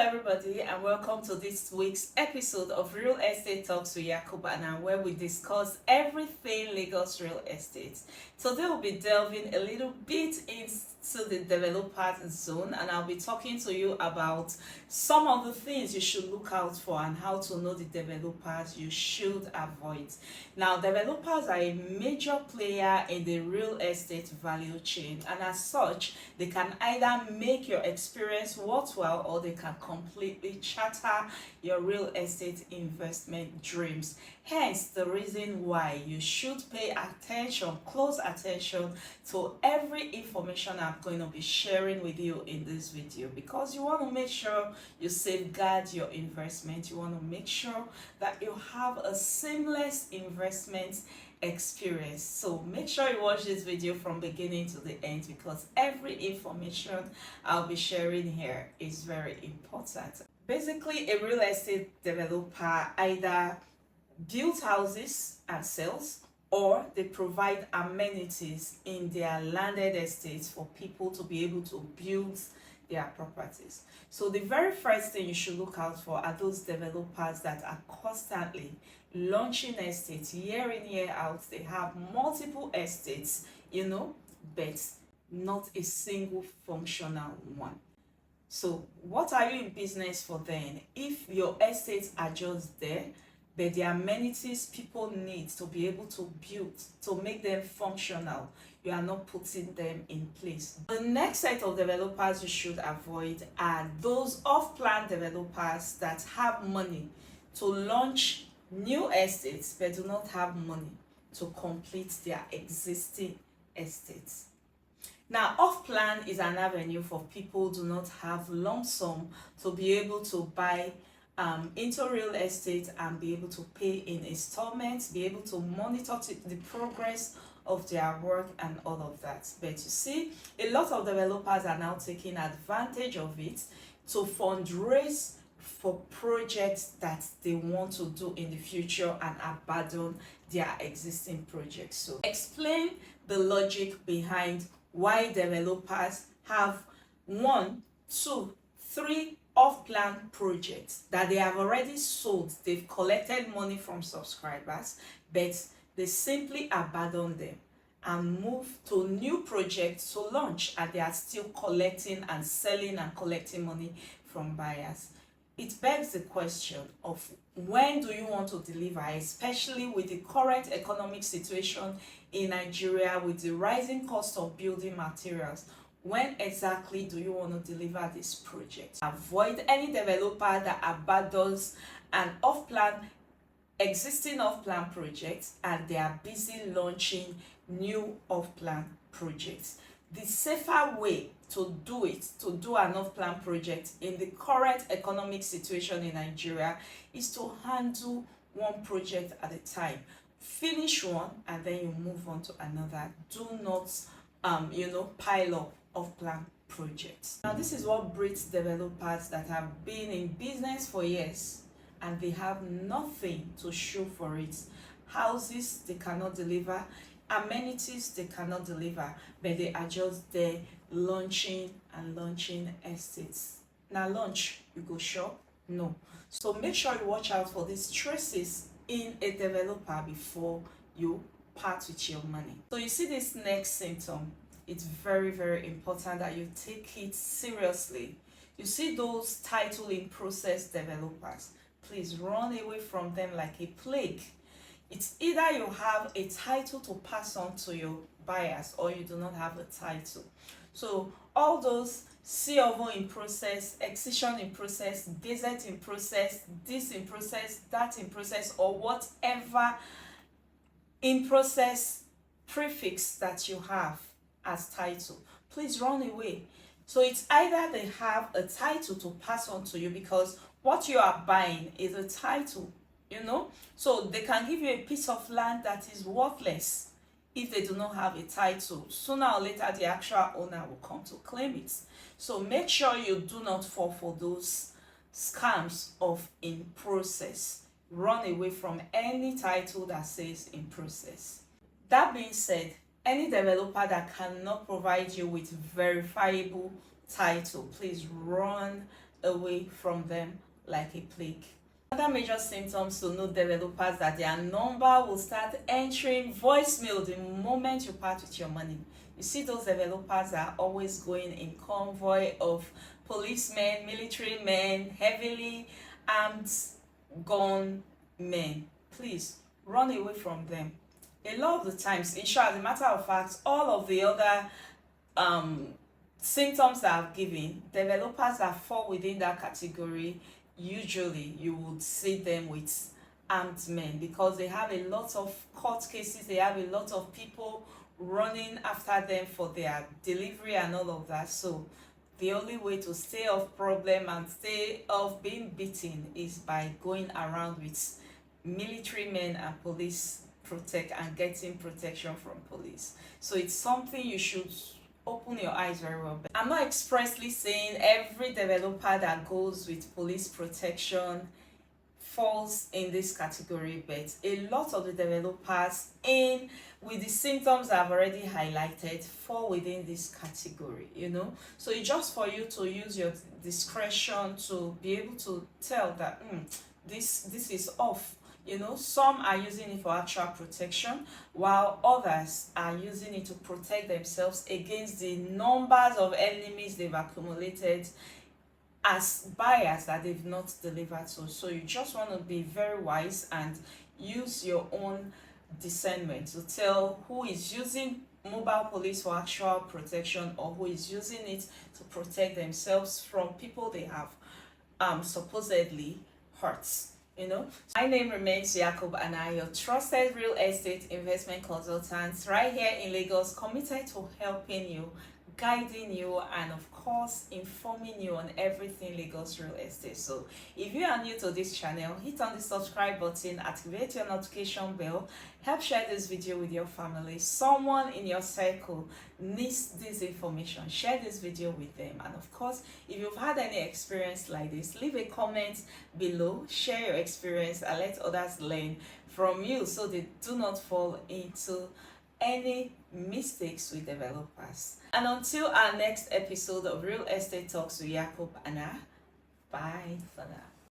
everybody, and welcome to this week's episode of Real Estate Talks with Yakubana, where we discuss everything Lagos real estate. Today we'll be delving a little bit into the developers zone, and I'll be talking to you about some of the things you should look out for and how to know the developers you should avoid. Now, developers are a major player in the real estate value chain, and as such, they can either make your experience worthwhile or they can completely shatter your real estate investment dreams. Hence, the reason why you should pay attention, close attention to every information I'm going to be sharing with you in this video, because you want to make sure you safeguard your investment. You want to make sure that you have a seamless investment experience. So make sure you watch this video from beginning to the end, because every information I'll be sharing here is very important. Basically, a real estate developer either builds houses and sells, or they provide amenities in their landed estates for people to be able to build their properties. So the very first thing you should look out for are those developers that are constantly launching estates year in, year out. They have multiple estates, but not a single functional one. So what are you in business for then? If your estates are just there, but the amenities people need to be able to build, to make them functional, you are not putting them in place. The next set of developers you should avoid are those off-plan developers that have money to launch new estates but do not have money to complete their existing estates. Now, off-plan is an avenue for people who do not have lump sum to be able to buy into real estate and be able to pay in installments, be able to monitor the progress of their work and all of that. But you see, a lot of developers are now taking advantage of it to fundraise for projects that they want to do in the future and abandon their existing projects. So explain the logic behind why developers have 1, 2, 3 off-plan projects that they have already sold. They've collected money from subscribers, but they simply abandon them and move to new projects to launch, and they are still collecting and selling and collecting money from buyers. It begs the question of, when do you want to deliver, especially with the current economic situation in Nigeria, with the rising cost of building materials? When exactly do you want to deliver this project? Avoid any developer that abandons an existing off-plan project and they are busy launching new off-plan projects. The safer way to do it, to do an off-plan project in the current economic situation in Nigeria, is to handle one project at a time. Finish one and then you move on to another. Do not pile up off-plan projects. Now, this is what breeds developers that have been in business for years and they have nothing to show for it. Houses they cannot deliver, amenities they cannot deliver, but they are just there launching and launching estates. Now, launch, you go shop? No. So make sure you watch out for these traces in a developer before you part with your money. So you see this next symptom, it's very, very important that you take it seriously. You see those title in process developers, please run away from them like a plague. It's either you have a title to pass on to your buyers or you do not have a title. So all those C of O in process, excision in process, gazette in process, this in process, that in process, or whatever in process prefix that you have as title, please run away. So it's either they have a title to pass on to you, because what you are buying is a title, so they can give you a piece of land that is worthless if they do not have a title. Sooner or later the actual owner will come to claim it. So make sure you do not fall for those scams of in process. Run away from any title that says in process. That being said, any developer that cannot provide you with verifiable title, please run away from them like a plague. Other major symptoms to note developers that their number will start entering voicemail the moment you part with your money. You see, those developers are always going in convoy of policemen, military men, heavily armed gun men. Please run away from them. A lot of the times, in short, as a matter of fact, all of the other um symptoms that I've given, developers that fall within that category, usually you would see them with armed men because they have a lot of court cases, they have a lot of people running after them for their delivery and all of that. So the only way to stay off problem and stay off being beaten is by going around with military men and police protect and getting protection from police. So it's something you should open your eyes very well. I'm not expressly saying every developer that goes with police protection falls in this category, but a lot of the developers in with the symptoms I've already highlighted fall within this category, you know. So it's just for you to use your discretion to be able to tell that this is off. You know, some are using it for actual protection, while others are using it to protect themselves against the numbers of enemies they've accumulated as buyers that they've not delivered to. So you just want to be very wise and use your own discernment to tell who is using mobile police for actual protection or who is using it to protect themselves from people they have supposedly hurt. You know, my name remains Jacob and I, your trusted real estate investment consultant right here in Lagos, committed to helping you, guiding you, and of course informing you on everything Lagos real estate. So if you are new to this channel, hit on the subscribe button, activate your notification bell, help share this video with your family. Someone in your circle needs this information, share this video with them. And of course, if you've had any experience like this, leave a comment below, share your experience and let others learn from you so they do not fall into any mistakes with developers. And until our next episode of Real Estate Talks with Jacob and I, bye for now.